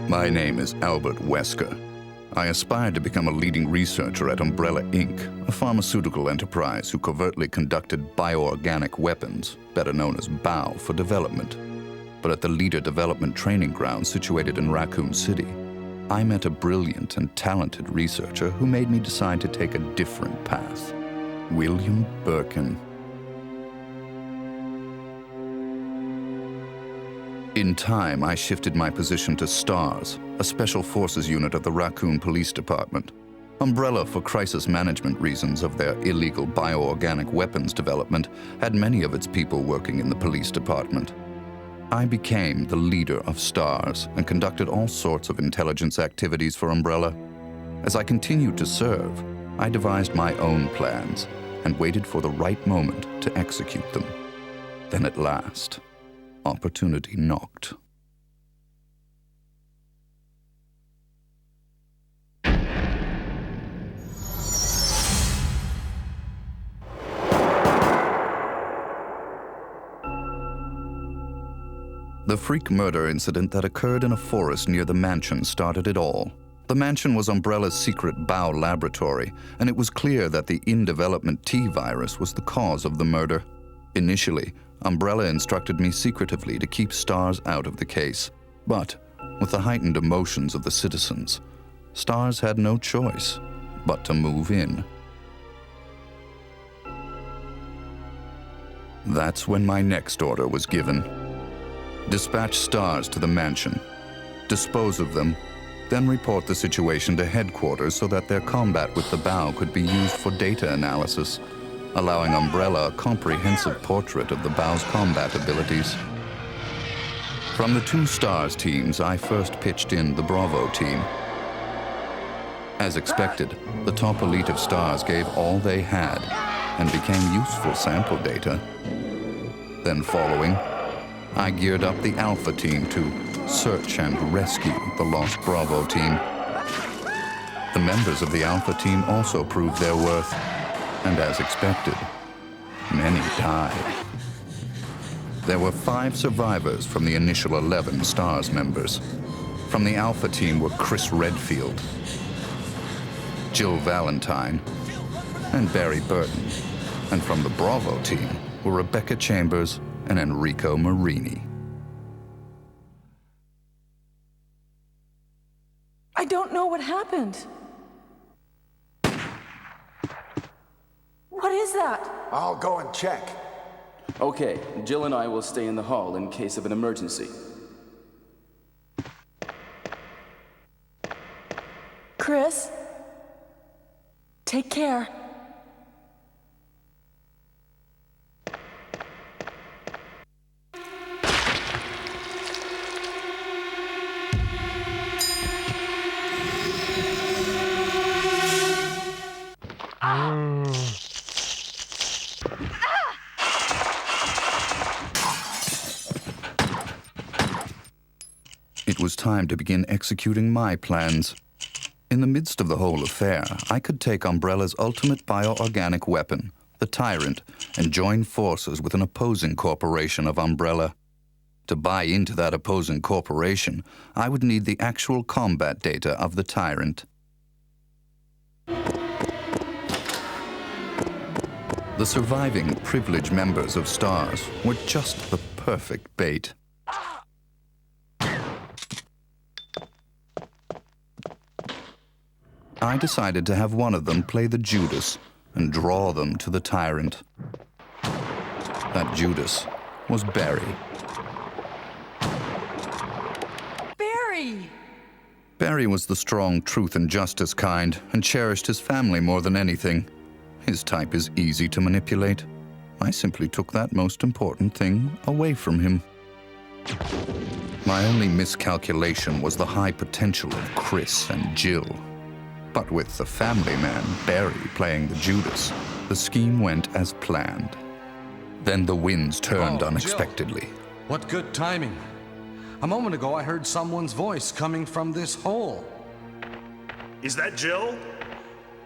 My name is Albert Wesker. I aspired to become a leading researcher at Umbrella Inc., a pharmaceutical enterprise who covertly conducted bioorganic weapons, better known as BOW, for development. But at the Leader Development Training Ground situated in Raccoon City, I met a brilliant and talented researcher who made me decide to take a different path. William Birkin. In time, I shifted my position to STARS, a special forces unit of the Raccoon Police Department. Umbrella, for crisis management reasons of their illegal bioorganic weapons development, had many of its people working in the police department. I became the leader of STARS and conducted all sorts of intelligence activities for Umbrella. As I continued to serve, I devised my own plans and waited for the right moment to execute them. Then at last, opportunity knocked. The freak murder incident that occurred in a forest near the mansion started it all. The mansion was Umbrella's secret BOW laboratory, and it was clear that the in-development T virus was the cause of the murder. Initially, Umbrella instructed me secretively to keep STARS out of the case. But, with the heightened emotions of the citizens, STARS had no choice but to move in. That's when my next order was given. Dispatch STARS to the mansion, dispose of them, then report the situation to headquarters so that their combat with the BOW could be used for data analysis, allowing Umbrella a comprehensive portrait of the BOW's combat abilities. From the two STARS teams, I first pitched in the Bravo team. As expected, the top elite of STARS gave all they had and became useful sample data. Then following, I geared up the Alpha team to search and rescue the lost Bravo team. The members of the Alpha team also proved their worth, and as expected, many died. There were 5 survivors from the initial 11 STARS members. From the Alpha team were Chris Redfield, Jill Valentine, and Barry Burton. And from the Bravo team were Rebecca Chambers and Enrico Marini. I don't know what happened. What is that? I'll go and check. Okay, Jill and I will stay in the hall in case of an emergency. Chris, take care. It was time to begin executing my plans. In the midst of the whole affair, I could take Umbrella's ultimate bioorganic weapon, the Tyrant, and join forces with an opposing corporation of Umbrella. To buy into that opposing corporation, I would need the actual combat data of the Tyrant. The surviving privileged members of STARS were just the perfect bait. I decided to have one of them play the Judas and draw them to the Tyrant. That Judas was Barry. Barry! Barry was the strong truth and justice kind and cherished his family more than anything. His type is easy to manipulate. I simply took that most important thing away from him. My only miscalculation was the high potential of Chris and Jill. But with the family man, Barry, playing the Judas, the scheme went as planned. Then the winds turned unexpectedly. Jill. What good timing. A moment ago, I heard someone's voice coming from this hole. Is that Jill?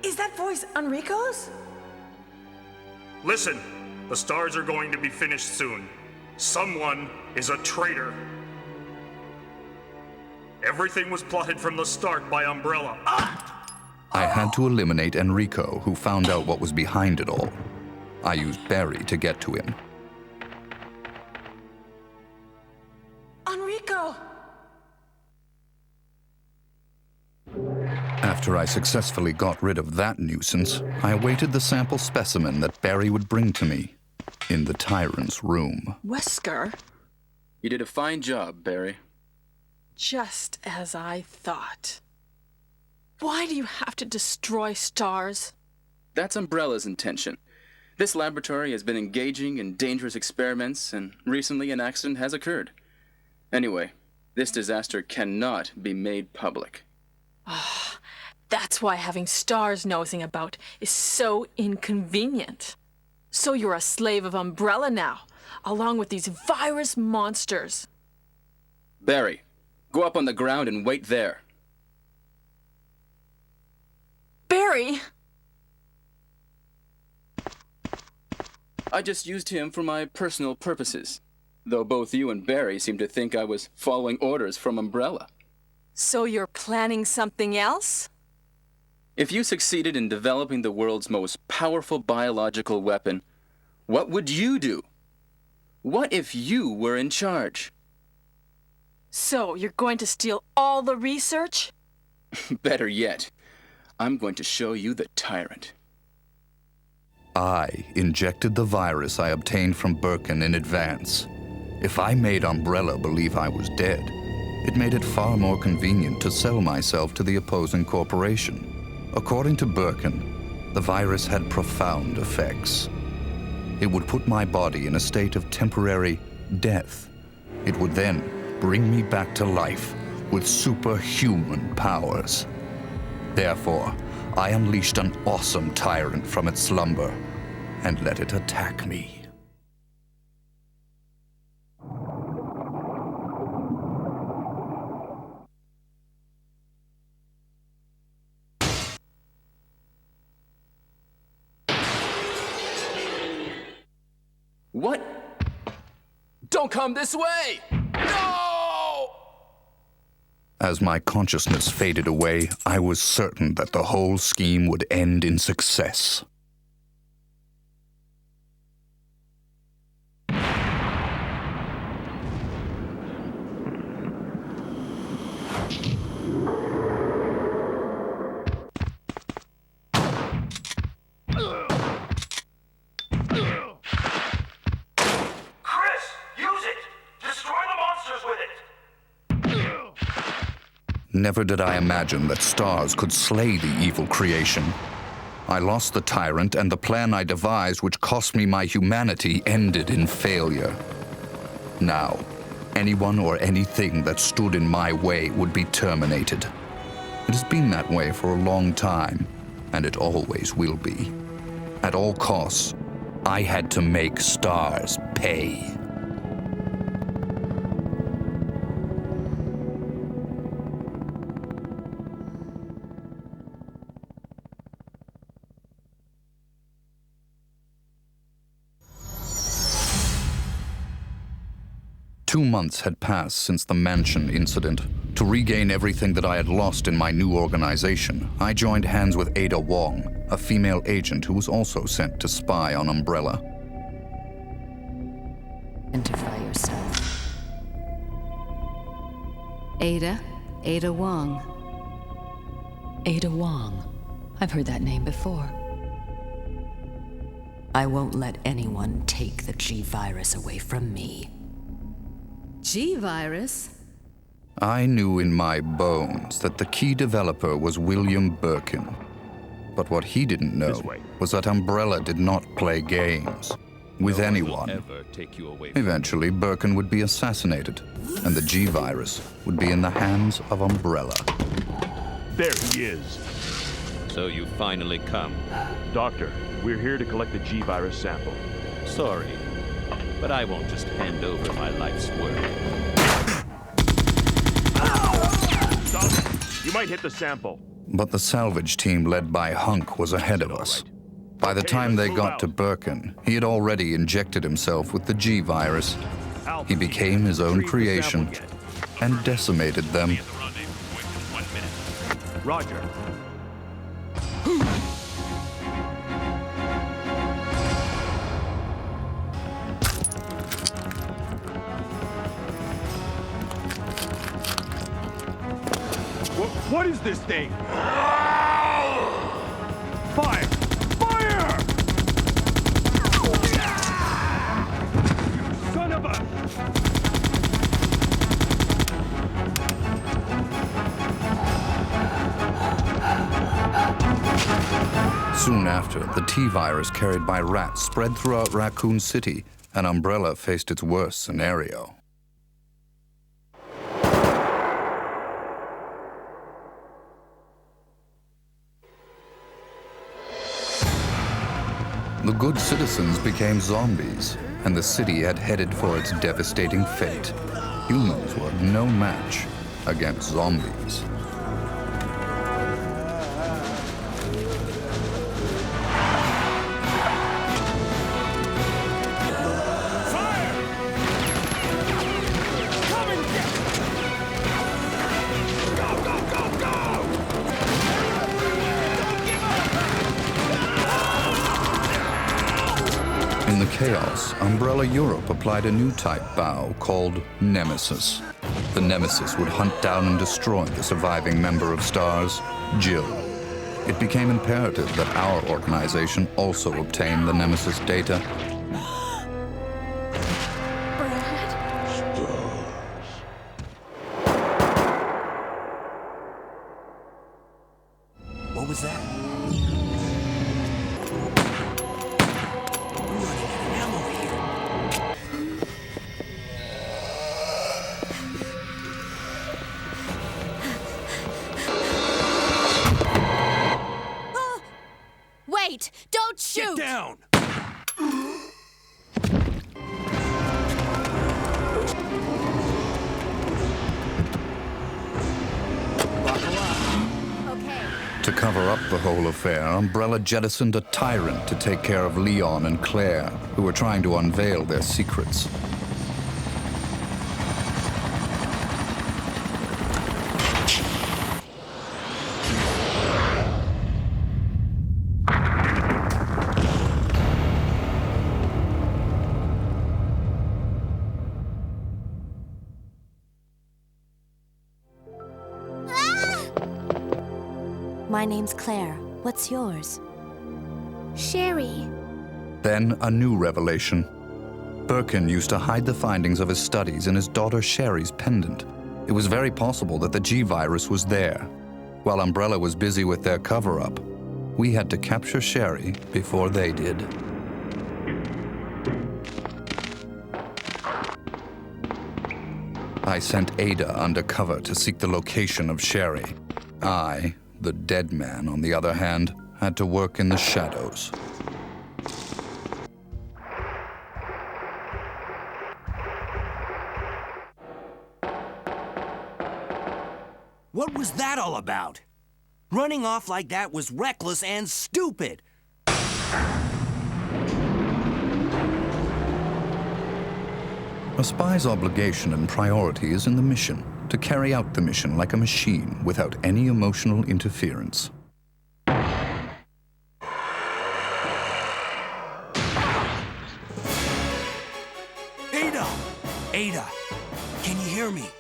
Is that voice Enrico's? Listen, the stars are going to be finished soon. Someone is a traitor. Everything was plotted from the start by Umbrella. I had to eliminate Enrico, who found out what was behind it all. I used Barry to get to him. Enrico! After I successfully got rid of that nuisance, I awaited the sample specimen that Barry would bring to me in the Tyrant's room. Wesker? You did a fine job, Barry. Just as I thought. Why do you have to destroy stars? That's Umbrella's intention. This laboratory has been engaging in dangerous experiments, and recently an accident has occurred. Anyway, this disaster cannot be made public. That's why having stars nosing about is so inconvenient. So you're a slave of Umbrella now, along with these virus monsters. Barry, go up on the ground and wait there. Barry! I just used him for my personal purposes, though both you and Barry seem to think I was following orders from Umbrella. So you're planning something else? If you succeeded in developing the world's most powerful biological weapon, what would you do? What if you were in charge? So you're going to steal all the research? Better yet, I'm going to show you the Tyrant. I injected the virus I obtained from Birkin in advance. If I made Umbrella believe I was dead, it made it far more convenient to sell myself to the opposing corporation. According to Birkin, the virus had profound effects. It would put my body in a state of temporary death. It would then bring me back to life with superhuman powers. Therefore, I unleashed an awesome tyrant from its slumber and let it attack me. What? Don't come this way! No! As my consciousness faded away, I was certain that the whole scheme would end in success. Never did I imagine that stars could slay the evil creation. I lost the tyrant, and the plan I devised, which cost me my humanity, ended in failure. Now, anyone or anything that stood in my way would be terminated. It has been that way for a long time, and it always will be. At all costs, I had to make stars pay. Two months had passed since the mansion incident. To regain everything that I had lost in my new organization, I joined hands with Ada Wong, a female agent who was also sent to spy on Umbrella. Identify yourself. Ada Wong. Ada Wong. I've heard that name before. I won't let anyone take the G-Virus away from me. G-Virus? I knew in my bones that the key developer was William Birkin. But what he didn't know was that Umbrella did not play games with anyone. Eventually, Birkin would be assassinated, and the G-Virus would be in the hands of Umbrella. There he is. So you finally come. Doctor, we're here to collect the G-Virus sample. Sorry, but I won't just hand over my life's work. Stop! You might hit the sample. But the salvage team led by Hunk was ahead of us. By the time they got to Birkin, he had already injected himself with the G-Virus He became his own creation and decimated them. Roger. What is this thing? Fire! Fire! Son of a... Soon after, the T-virus carried by rats spread throughout Raccoon City, and Umbrella faced its worst scenario. The good citizens became zombies, and the city had headed for its devastating fate. Humans were no match against zombies. In the chaos, Umbrella Europe applied a new type bow called Nemesis. The Nemesis would hunt down and destroy the surviving member of STARS, Jill. It became imperative that our organization also obtain the Nemesis data. What was that? Wait! Don't shoot! Get down! To cover up the whole affair, Umbrella jettisoned a tyrant to take care of Leon and Claire, who were trying to unveil their secrets. My name's Claire. What's yours? Sherry. Then a new revelation. Birkin used to hide the findings of his studies in his daughter Sherry's pendant. It was very possible that the G-virus was there. While Umbrella was busy with their cover-up, we had to capture Sherry before they did. I sent Ada undercover to seek the location of Sherry. I, the dead man, on the other hand, had to work in the shadows. What was that all about? Running off like that was reckless and stupid. A spy's obligation and priority is in the mission, to carry out the mission like a machine without any emotional interference. Ada! Ada! Can you hear me?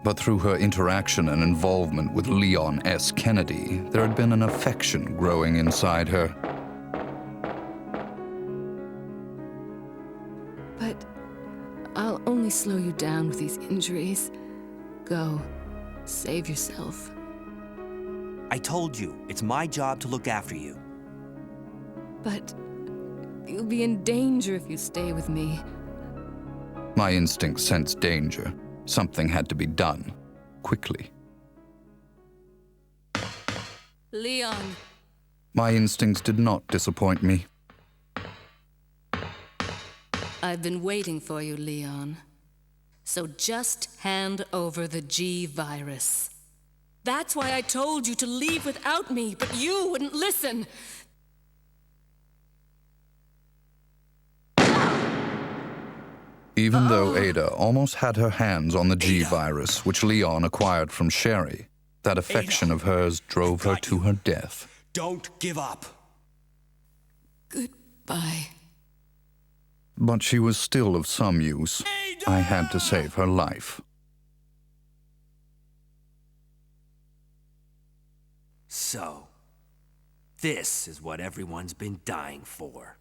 But through her interaction and involvement with Leon S. Kennedy, there had been an affection growing inside her. But I'll only slow you down with these injuries. Go. Save yourself. I told you, it's my job to look after you. But you'll be in danger if you stay with me. My instincts sensed danger. Something had to be done, quickly. Leon. My instincts did not disappoint me. I've been waiting for you, Leon. So just hand over the G-virus. That's why I told you to leave without me, but you wouldn't listen. Even though Ada almost had her hands on the G-virus, which Leon acquired from Sherry, that affection of hers drove her to her death. Don't give up. Goodbye. But she was still of some use. I had to save her life. So, this is what everyone's been dying for.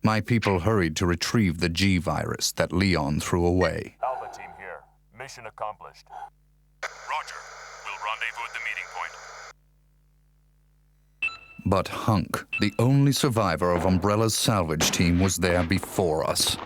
My people hurried to retrieve the G-virus that Leon threw away. Alpha team here. Mission accomplished. Roger. We'll rendezvous at the meeting point. But Hunk, the only survivor of Umbrella's salvage team, was there before us.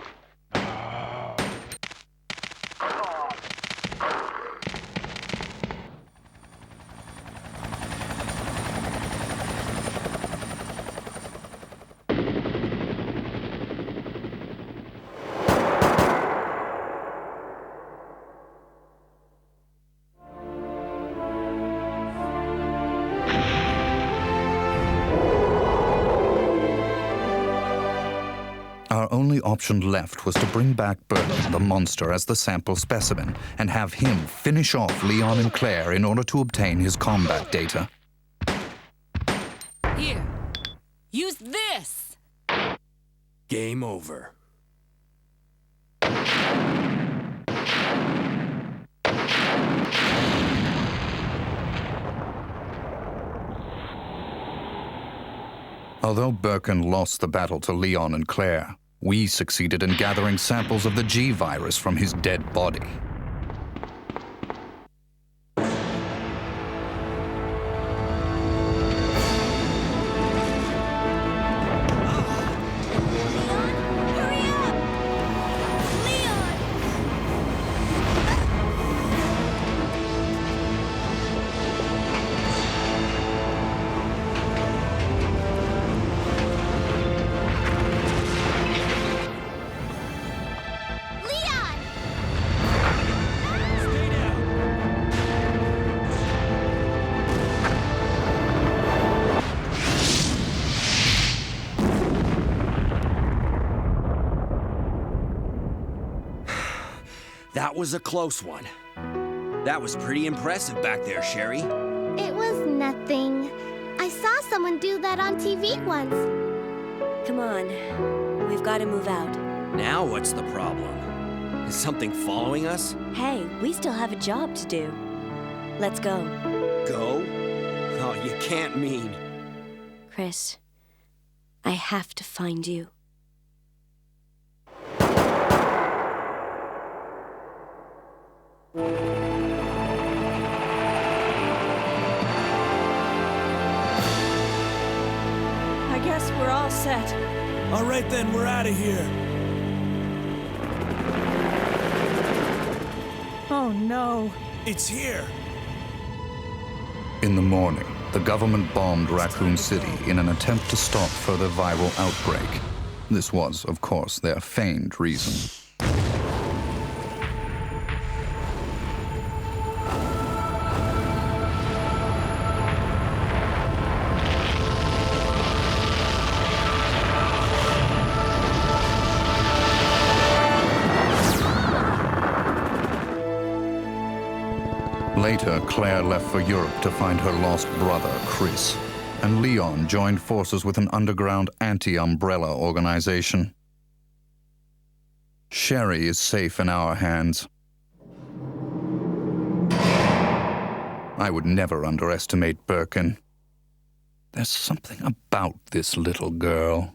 Our only option left was to bring back Birkin, the monster, as the sample specimen, and have him finish off Leon and Claire in order to obtain his combat data. Here. Use this! Game over. Although Birkin lost the battle to Leon and Claire, we succeeded in gathering samples of the G-virus from his dead body. That was a close one. That was pretty impressive back there, Sherry. It was nothing. I saw someone do that on TV once. Come on. We've got to move out. Now what's the problem? Is something following us? Hey, we still have a job to do. Let's go. Go? Oh, you can't mean... Chris, I have to find you. I guess we're all set. All right then, we're out of here. Oh no. It's here. In the morning, the government bombed Raccoon City in an attempt to stop further viral outbreak. This was, of course, their feigned reason. Later, Claire left for Europe to find her lost brother, Chris, and Leon joined forces with an underground anti-Umbrella organization. Sherry is safe in our hands. I would never underestimate Birkin. There's something about this little girl.